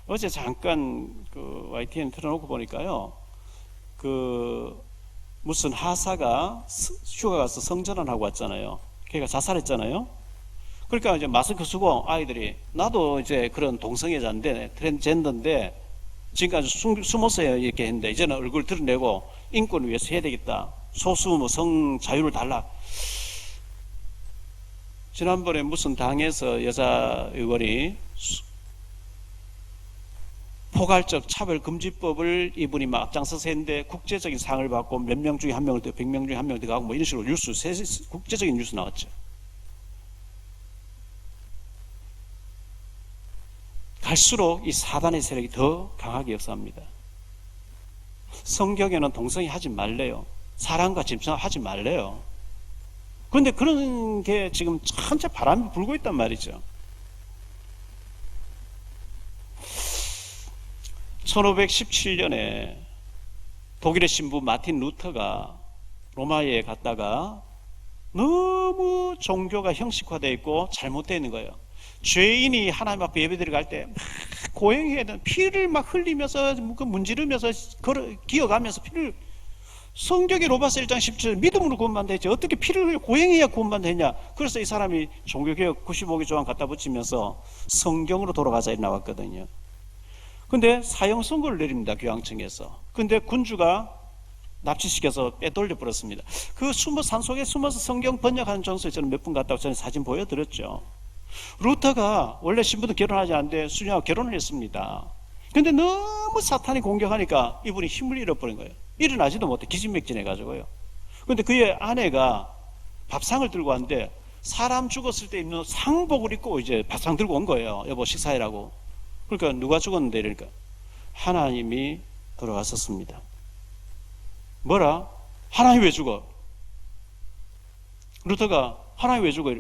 어제 잠깐 그 YTN 틀어놓고 보니까요, 그 무슨 하사가 휴가 가서 성전환하고 왔잖아요. 걔가 자살했잖아요. 그러니까 이제 마스크 쓰고 아이들이, 나도 이제 그런 동성애자인데 트랜스젠더인데 지금까지 숨어서 이렇게 했는데 이제는 얼굴 드러내고 인권을 위해서 해야 되겠다. 소수 뭐 성 자유를 달라. 지난번에 무슨 당에서 여자 의원이 포괄적 차별금지법을 이분이 막 앞장서서 했는데 국제적인 상을 받고 몇 명 중에 한 명을 더 100명 중에 한 명을 더 가고 뭐 이런 식으로 뉴스, 국제적인 뉴스 나왔죠. 갈수록 이 사단의 세력이 더 강하게 역사합니다. 성경에는 동성애 하지 말래요. 사랑과 짐승 하지 말래요. 그런데 그런 게 지금 전체 바람이 불고 있단 말이죠. 1517년에 독일의 신부 마틴 루터가 로마에 갔다가 너무 종교가 형식화되어 있고 잘못되어 있는 거예요. 죄인이 하나님 앞에 예배드리러 갈 때 막 고행해야 되는, 피를 막 흘리면서 문지르면서 기어가면서 피를, 성경의 로마서 1장 10절 믿음으로 구원받는다 했지 어떻게 피를 흘려 고행해야 구원받느냐. 그래서 이 사람이 종교개혁 95개 조항 갖다 붙이면서 성경으로 돌아가자 이렇게 나왔거든요. 근데 사형 선고를 내립니다, 교황청에서. 근데 군주가 납치시켜서 빼돌려 버렸습니다. 그 산속에 숨어서 성경 번역하는 장소에 저는 몇 분 갔다 와서 사진 보여드렸죠. 루터가 원래 신부도 결혼하지 않는데 수녀하고 결혼을 했습니다. 근데 너무 사탄이 공격하니까 이분이 힘을 잃어버린 거예요. 일어나지도 못해 기진맥진해가지고요. 근데 그의 아내가 밥상을 들고 왔는데 사람 죽었을 때 입는 상복을 입고 이제 밥상 들고 온 거예요. 여보 식사해라고. 그러니까 누가 죽었는데 이러니까 하나님이 돌아갔었습니다. 뭐라? 하나님 왜 죽어? 루터가 하나님 왜 죽어?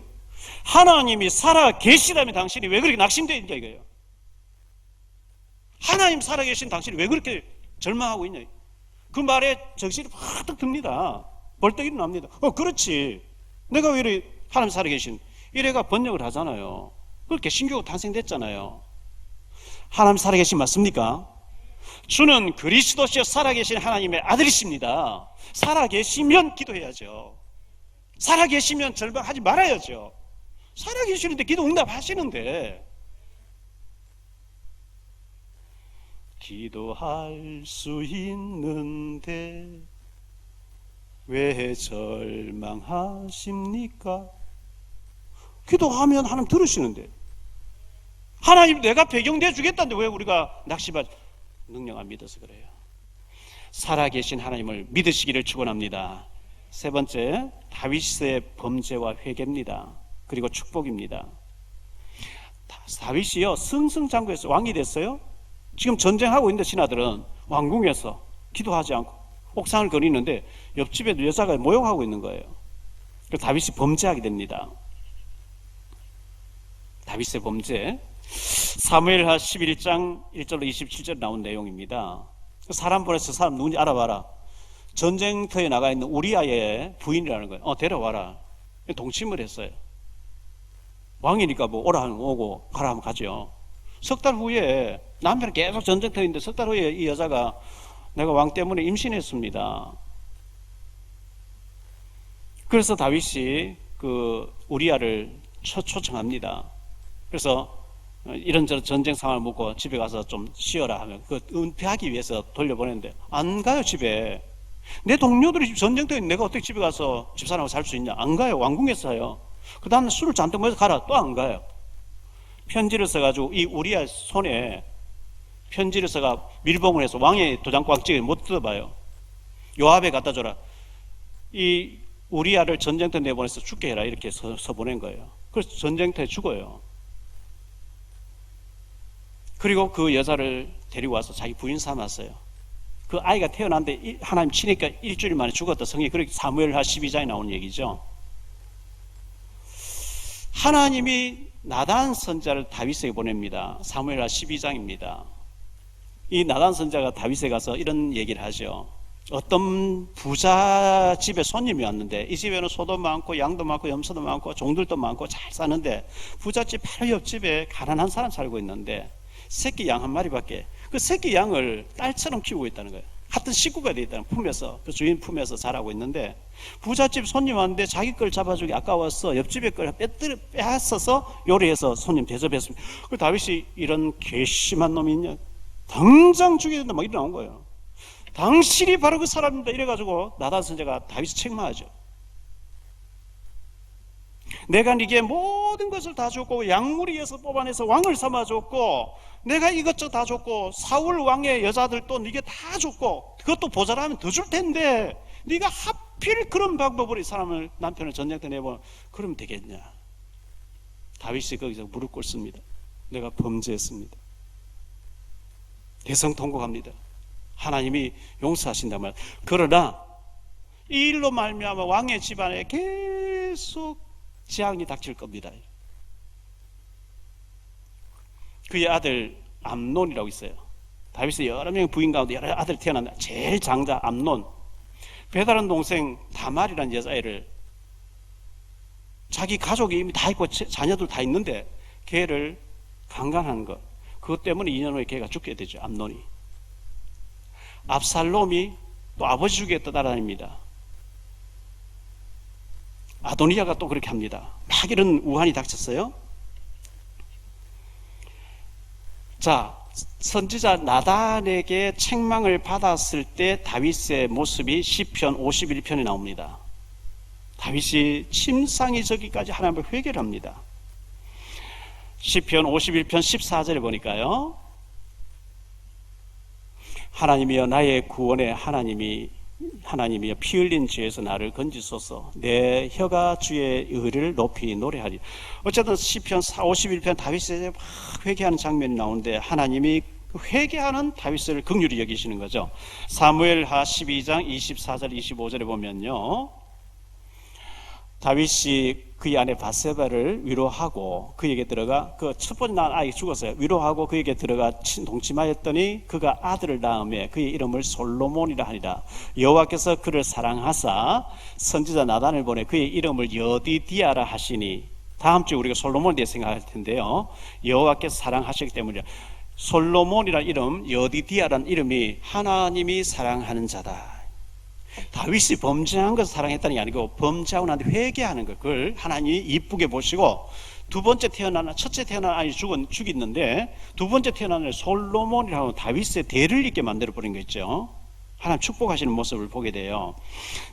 하나님이 살아 계시다면 당신이 왜 그렇게 낙심되어 있냐 이거예요. 하나님 살아 계신 당신이 왜 그렇게 절망하고 있냐. 그 말에 정신이 확 듭니다. 벌떡 일어납니다. 그렇지. 내가 왜 이래 하나님 살아 계신, 이래가 번역을 하잖아요. 그렇게 신교가 탄생됐잖아요. 하나님 살아 계신 맞습니까? 주는 그리스도시여 살아계신 하나님의 아들이십니다. 살아계시면 기도해야죠. 살아계시면 절망하지 말아야죠. 살아계시는데 기도 응답하시는데 기도할 수 있는데 왜 절망하십니까? 기도하면 하나님 들으시는데, 하나님 내가 배경돼 주겠다는데 왜 우리가 낙심하지? 능력 안 믿어서 그래요. 살아계신 하나님을 믿으시기를 축원합니다. 세 번째, 다윗의 범죄와 회개입니다. 그리고 축복입니다. 다윗이요 승승장구해서 왕이 됐어요. 지금 전쟁하고 있는데 신하들은 왕궁에서 기도하지 않고 옥상을 거리는데 옆집에 여자가 모욕하고 있는 거예요. 그래서 다윗이 범죄하게 됩니다. 다윗의 범죄, 사무엘하 11장 1절로 27절 나온 내용입니다. 사람 보내서 사람 누군지 알아봐라. 전쟁터에 나가 있는 우리아의 부인이라는 거예요. 데려와라. 동침을 했어요. 왕이니까 뭐 오라 하면 오고 가라 하면 가죠. 석 달 후에 남편은 계속 전쟁터에 있는데 석 달 후에 이 여자가 내가 왕 때문에 임신했습니다. 그래서 다윗이 그 우리아를 초청합니다. 그래서 이런저런 전쟁 상황을 묻고 집에 가서 좀 쉬어라 하면 그 은폐하기 위해서 돌려보냈는데 안 가요. 집에 내 동료들이 전쟁터에 내가 어떻게 집에 가서 집사람하고 살 수 있냐? 안 가요. 왕궁에서 사요. 그 다음에 술을 잔뜩 먹어서 가라. 또 안 가요. 편지를 써가지고 이 우리아 손에 편지를 써가 밀봉을 해서 왕의 도장꽉 찍어 못 뜯어봐요. 요압에 갖다 줘라. 이 우리아를 전쟁터에 내보내서 죽게 해라. 이렇게 서 보낸 거예요. 그래서 전쟁터에 죽어요. 그리고 그 여자를 데리고 와서 자기 부인 삼았어요. 그 아이가 태어났는데 하나님 치니까 일주일 만에 죽었다. 성경에 그렇게 사무엘하 12장에 나오는 얘기죠. 하나님이 나단 선자를 다윗에게 보냅니다. 사무엘하 12장입니다. 이 나단 선자가 다윗에 가서 이런 얘기를 하죠. 어떤 부자 집에 손님이 왔는데 이 집에는 소도 많고 양도 많고 염소도 많고 종들도 많고 잘 사는데 부잣집 바로 옆집에 가난한 사람 살고 있는데 새끼 양 한 마리밖에, 그 새끼 양을 딸처럼 키우고 있다는 거예요. 같은 식구가 되어 있다는, 품에서, 그 주인 품에서 자라고 있는데 부잣집 손님 왔는데 자기 걸 잡아주기 아까워서 옆집에 걸 빼앗아서 요리해서 손님 대접했습니다. 그 다윗이 이런 괘씸한 놈이 있냐, 당장 죽여야 된다 막 이래 나온 거예요. 당신이 바로 그 사람입니다 이래가지고 나단 선지자가 다윗을 책망하죠. 내가 네게 모든 것을 다 줬고 양무리에서 뽑아내서 왕을 삼아줬고 내가 이것저것 다 줬고 사울 왕의 여자들도 네게 다 줬고 그것도 모자라면 더 줄 텐데 네가 하필 그런 방법으로 이 사람을, 남편을 전쟁터에 내보내면 그러면 되겠냐. 다윗이 거기서 무릎 꿇습니다. 내가 범죄했습니다. 대성통곡합니다. 하나님이 용서하신단 말이에요. 그러나 이 일로 말미암아 왕의 집안에 계속 재앙이 닥칠 겁니다. 그의 아들 암논이라고 있어요. 다윗의 여러 명의 부인 가운데 여러 아들이 태어난다. 제일 장자 암논, 배다른 동생 다말이라는 여자애를, 자기 가족이 이미 다 있고 자녀들 다 있는데 걔를 강간하는 것, 그것 때문에 2년 후에 걔가 죽게 되죠. 암논이. 압살롬이 또 아버지 죽이겠다 따라다닙니다. 아도니아가 또 그렇게 합니다. 막 이런 우환이 닥쳤어요. 자, 선지자 나단에게 책망을 받았을 때 다윗의 모습이 시편 51편에 나옵니다. 다윗이 침상이 저기까지 하나님을 회개를 합니다. 시편 51편 14절에 보니까요, 하나님이여 나의 구원에 하나님이여 피 흘린 죄에서 나를 건지소서. 내 혀가 주의 의를 높이 노래하리. 어쨌든 시편 51편 다윗에 막 회개하는 장면이 나오는데 하나님이 회개하는 다윗을 긍휼히 여기시는 거죠. 사무엘하 12장 24절 25절에 보면요, 다윗이 그의 아내 바세바를 위로하고 그에게 들어가, 그 첫 번째 낳은 아이 죽었어요. 위로하고 그에게 들어가 동침하였더니 그가 아들을 낳음에 그의 이름을 솔로몬이라 하니라. 여호와께서 그를 사랑하사 선지자 나단을 보내 그의 이름을 여디디아라 하시니, 다음 주에 우리가 솔로몬에 대해 생각할 텐데요, 여호와께서 사랑하시기 때문이라. 솔로몬이라는 이름, 여디디아라는 이름이 하나님이 사랑하는 자다. 다윗이 범죄한 것을 사랑했다는 게 아니고 범죄하고 난 뒤에 회개하는 것, 그걸 하나님이 이쁘게 보시고 첫째 태어난 아이 죽였는데 두 번째 태어난 아이 솔로몬이라고 다윗의 대를 잇게 만들어버린 거 있죠. 하나님 축복하시는 모습을 보게 돼요.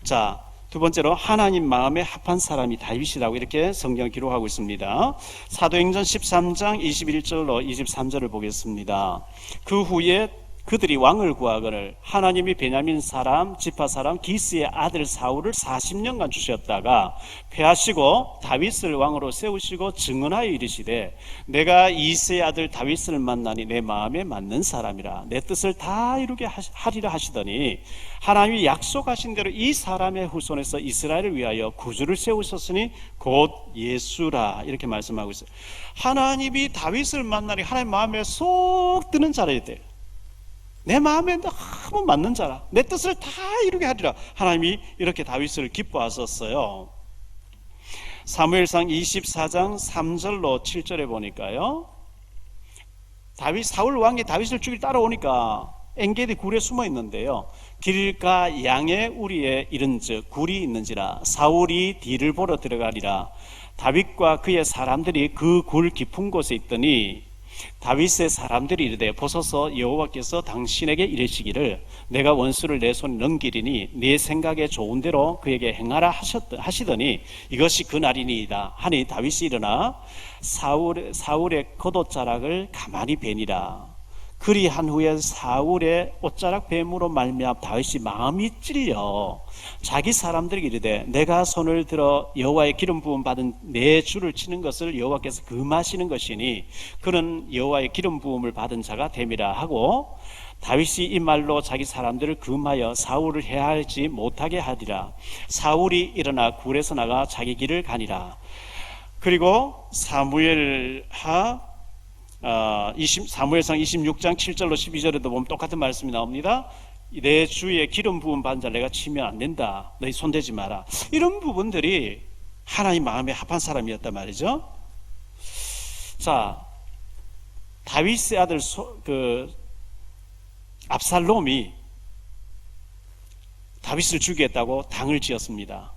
자, 두 번째로 하나님 마음에 합한 사람이 다윗이라고 이렇게 성경 기록하고 있습니다. 사도행전 13장 21절로 23절을 보겠습니다. 그 후에 그들이 왕을 구하거늘 하나님이 베냐민 사람 지파 사람 기스의 아들 사울을 40년간 주셨다가 패하시고 다윗을 왕으로 세우시고 증언하여 이르시되 내가 이새의 아들 다윗을 만나니 내 마음에 맞는 사람이라 내 뜻을 다 이루게 하리라 하시더니 하나님이 약속하신 대로 이 사람의 후손에서 이스라엘을 위하여 구주를 세우셨으니 곧 예수라, 이렇게 말씀하고 있어요. 하나님이 다윗을 만나니 하나님 마음에 쏙 드는 자라야 돼요. 내 마음에 너무 맞는 자라, 내 뜻을 다 이루게 하리라. 하나님이 이렇게 다윗을 기뻐하셨어요. 사무엘상 24장 3절로 7절에 보니까요, 사울 왕이 다윗을 죽일 따라오니까 엔게디 굴에 숨어 있는데요, 길가 양의 우리에 이른즉 굴이 있는지라 사울이 뒤를 보러 들어가리라. 다윗과 그의 사람들이 그 굴 깊은 곳에 있더니 다윗의 사람들이 이르되 보소서 여호와께서 당신에게 이르시기를 내가 원수를 내 손에 넘기리니 네 생각에 좋은 대로 그에게 행하라 하시더니 이것이 그 날이니이다 하니 다윗이 일어나 사울의 겉옷자락을 가만히 베니라. 그리한 후에 사울의 옷자락 뱀으로 말미암아 다윗이 마음이 찔려 자기 사람들에게 이르되 내가 손을 들어 여호와의 기름 부음 받은 내 주를 치는 것을 여호와께서 금하시는 것이니 그는 여호와의 기름 부음을 받은 자가 됨이라 하고 다윗이 이 말로 자기 사람들을 금하여 사울을 해하지 못하게 하리라. 사울이 일어나 굴에서 나가 자기 길을 가니라. 그리고 사무엘상 26장 7절로 12절에도 보면 똑같은 말씀이 나옵니다. 내 주의 기름 부은 받은 자를 내가 치면 안 된다. 너희 손대지 마라. 이런 부분들이 하나님 마음에 합한 사람이었단 말이죠. 자, 다윗의 아들 압살롬이 다윗을 죽이겠다고 당을 지었습니다.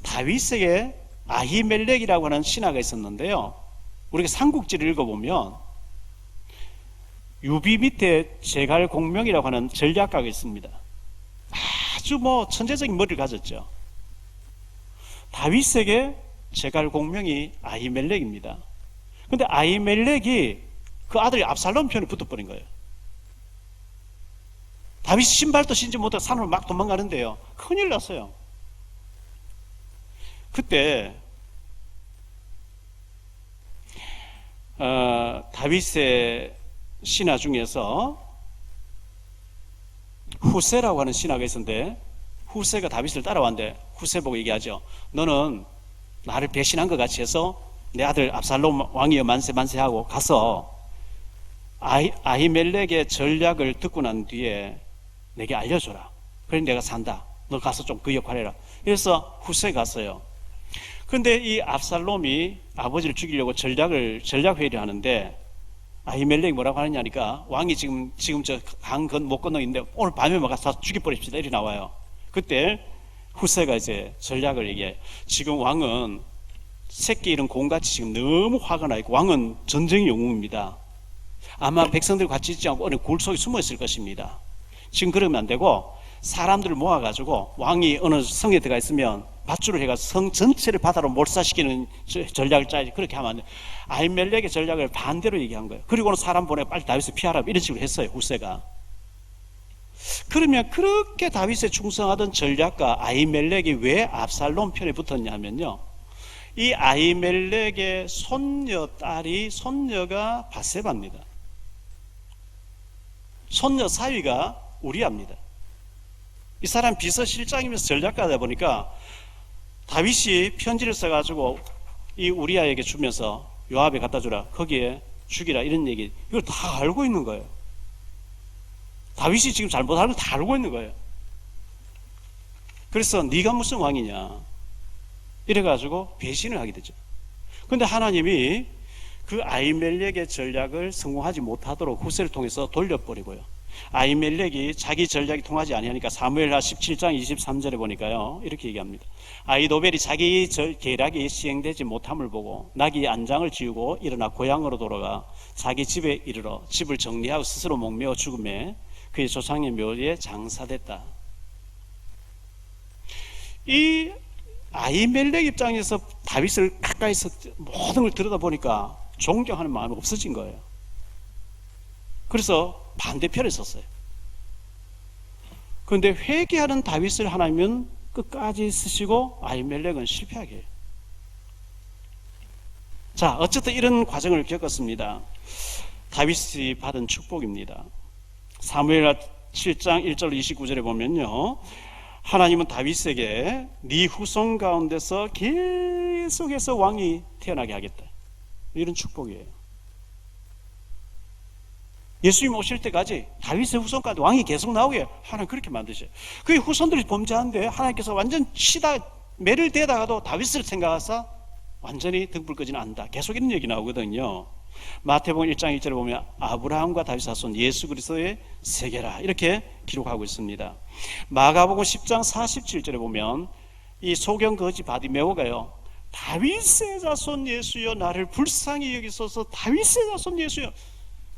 다윗에게 아히멜렉이라고 하는 신하가 있었는데요. 우리가 삼국지를 읽어보면 유비 밑에 제갈공명이라고 하는 전략가가 있습니다. 아주 천재적인 머리를 가졌죠. 다윗에게 제갈공명이 아히멜렉입니다. 그런데 아히멜렉이 그 아들 압살롬 편에 붙어버린 거예요. 다윗이 신발도 신지 못하고 산으로 막 도망가는데요. 큰일 났어요. 그때 다윗의 신하 중에서 후세라고 하는 신하가 있었는데 후세가 다윗을 따라왔는데 후세 보고 얘기하죠. 너는 나를 배신한 것 같이 해서 내 아들 압살롬 왕이여 만세 하고 가서 아히멜렉의 전략을 듣고 난 뒤에 내게 알려줘라. 그래 내가 산다. 너 가서 좀 그 역할을 해라. 그래서 후세 갔어요. 그런데 이 압살롬이 아버지를 죽이려고 전략회의를 하는데 아히멜렉이 뭐라고 하느냐니까 왕이 지금 저 강 못 건너 있는데 오늘 밤에 가서 죽여버립시다 이렇게 나와요. 그때 후세가 이제 전략을 얘기해. 지금 왕은 새끼 잃은 곰같이 지금 너무 화가 나 있고 왕은 전쟁의 영웅입니다. 아마 백성들 같이 있지 않고 어느 굴 속에 숨어 있을 것입니다. 지금 그러면 안 되고 사람들을 모아가지고 왕이 어느 성에 들어가 있으면 밧줄을 해가지고 성 전체를 바다로 몰사시키는 전략을 짜야지. 그렇게 하면 안 돼. 아히멜렉의 전략을 반대로 얘기한 거예요. 그리고는 사람 보내 빨리 다윗을 피하라 이런 식으로 했어요. 후세가. 그러면 그렇게 다윗에 충성하던 전략가 아히멜렉이 왜 압살롬 편에 붙었냐면요, 이 아히멜렉의 손녀가 바세바입니다. 손녀 사위가 우리아입니다. 이 사람 비서실장이면서 전략가다 보니까 다윗이 편지를 써가지고 이 우리아에게 주면서 요압에 갖다 주라, 거기에 죽이라 이런 얘기, 이걸 다 알고 있는 거예요. 다윗이 지금 잘못하는 걸 다 알고 있는 거예요. 그래서 네가 무슨 왕이냐 이래가지고 배신을 하게 되죠. 그런데 하나님이 그 아히멜렉의 전략을 성공하지 못하도록 후세를 통해서 돌려버리고요. 아히멜렉이 자기 전략이 통하지 아니하니까 사무엘하 17장 23절에 보니까요 이렇게 얘기합니다. 아히도벨이 자기 계략이 시행되지 못함을 보고 나귀 안장을 지우고 일어나 고향으로 돌아가 자기 집에 이르러 집을 정리하고 스스로 목매어 죽음에 그의 조상의 묘지에 장사됐다. 이 아히멜렉 입장에서 다윗을 가까이서 모든 걸 들여다보니까 존경하는 마음이 없어진 거예요. 그래서 반대편에 섰어요. 그런데 회개하는 다윗을 하나님은 끝까지 쓰시고 아히멜렉은 실패하게 해요. 자, 어쨌든 이런 과정을 겪었습니다. 다윗이 받은 축복입니다. 사무엘하 7장 1절 29절에 보면요, 하나님은 다윗에게 네 후손 가운데서 계속해서 왕이 태어나게 하겠다, 이런 축복이에요. 예수님 오실 때까지 다윗의 후손까지 왕이 계속 나오게 하나님 그렇게 만드셔요. 그 후손들이 범죄한데 하나님께서 완전 매를 대다가도 다윗을 생각하사 완전히 등불 끄지는 않는다, 계속 이런 얘기 나오거든요. 마태복음 1장 1절에 보면 아브라함과 다윗 자손 예수 그리스도의 세계라 이렇게 기록하고 있습니다. 마가복음 10장 47절에 보면 이 소경 거지 바디메오가요 다윗의 자손 예수여 나를 불쌍히 여기소서. 다윗의 자손 예수여.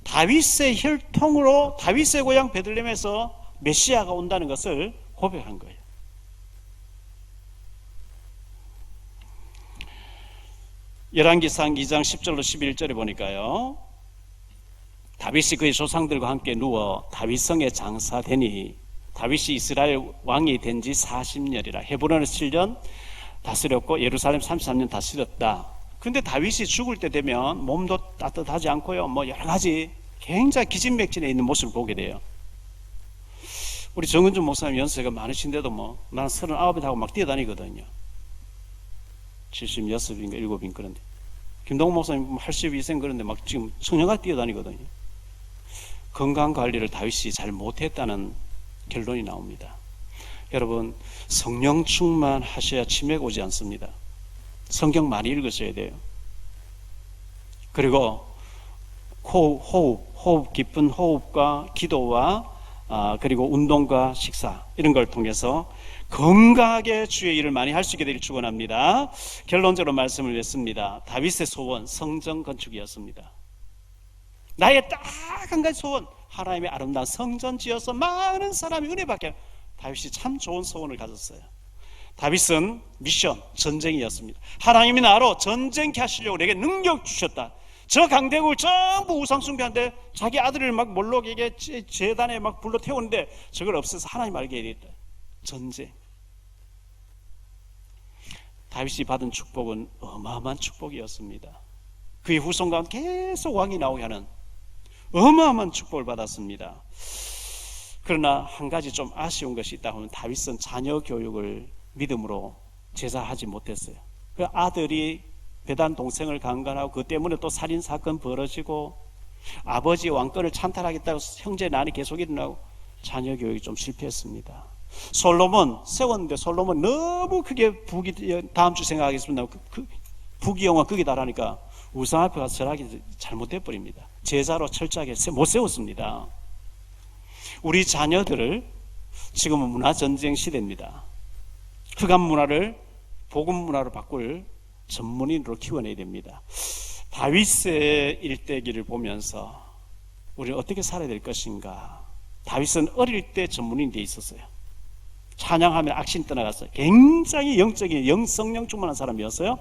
다윗의 혈통으로 다윗의 고향 베들레헴에서 메시아가 온다는 것을 고백한 거예요. 열왕기상 2장 10절로 11절에 보니까요, 다윗이 그의 조상들과 함께 누워 다윗성에 장사되니 다윗이 이스라엘 왕이 된 지 40년이라. 헤브론을 7년 다스렸고 예루살렘 33년 다스렸다. 근데 다윗이 죽을 때 되면 몸도 따뜻하지 않고요, 뭐 여러 가지 굉장히 기진맥진해 있는 모습을 보게 돼요. 우리 정은준 목사님 연세가 많으신데도 뭐 나는 39에 하고 막 뛰어다니거든요. 76인가 7인 그런데, 김동훈 목사님 82생 그런데 막 지금 청년같이 뛰어다니거든요. 건강관리를 다윗이 잘 못했다는 결론이 나옵니다. 여러분, 성령 충만하셔야 치매가 오지 않습니다. 성경 많이 읽으셔야 돼요. 그리고 호흡, 깊은 호흡과 기도와 그리고 운동과 식사, 이런 걸 통해서 건강하게 주의 일을 많이 할 수 있게 되길 축원합니다. 결론적으로 말씀을 냈습니다. 다윗의 소원, 성전 건축이었습니다. 나의 딱 한 가지 소원, 하나님의 아름다운 성전 지어서 많은 사람이 은혜 받게. 다윗이 참 좋은 소원을 가졌어요. 다윗은 미션, 전쟁이었습니다. 하나님이 나로 전쟁케 하시려고 내게 능력 주셨다. 저 강대국을 전부 우상 숭배하는데 자기 아들을 막 몰록에게 제단에 막 불러 태우는데 저걸 없애서 하나님 알게 되었다. 전쟁. 다윗이 받은 축복은 어마어마한 축복이었습니다. 그의 후손 가운데 계속 왕이 나오게 하는 어마어마한 축복을 받았습니다. 그러나 한 가지 좀 아쉬운 것이 있다 하면, 다윗은 자녀 교육을 믿음으로 제자하지 못했어요. 그 아들이 배단 동생을 강간하고 그 때문에 또 살인사건 벌어지고 아버지 왕권을 찬탈하겠다고 형제 난이 계속 일어나고 자녀 교육이 좀 실패했습니다. 솔로몬 세웠는데 솔로몬 너무 크게 다음 주 생각하겠습니다. 부귀영화 극에 달하니까 우상 앞에 가서 절하기 잘못돼 버립니다. 제자로 철저하게 못 세웠습니다. 우리 자녀들을, 지금은 문화전쟁 시대입니다. 흑암 문화를 복음 문화로 바꿀 전문인으로 키워내야 됩니다. 다윗의 일대기를 보면서 우리는 어떻게 살아야 될 것인가. 다윗은 어릴 때 전문인이 돼 있었어요. 찬양하면 악신 떠나갔어요. 굉장히 영적인 성령 충만한 사람이었어요.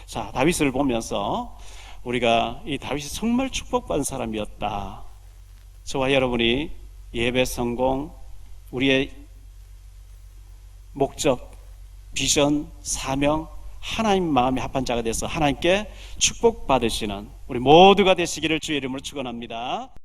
자, 다윗을 보면서 우리가 이 다윗이 정말 축복받은 사람이었다. 저와 여러분이 예배 성공, 우리의 목적, 비전, 사명, 하나님 마음에 합한 자가 돼서 하나님께 축복받으시는 우리 모두가 되시기를 주의 이름으로 축원합니다.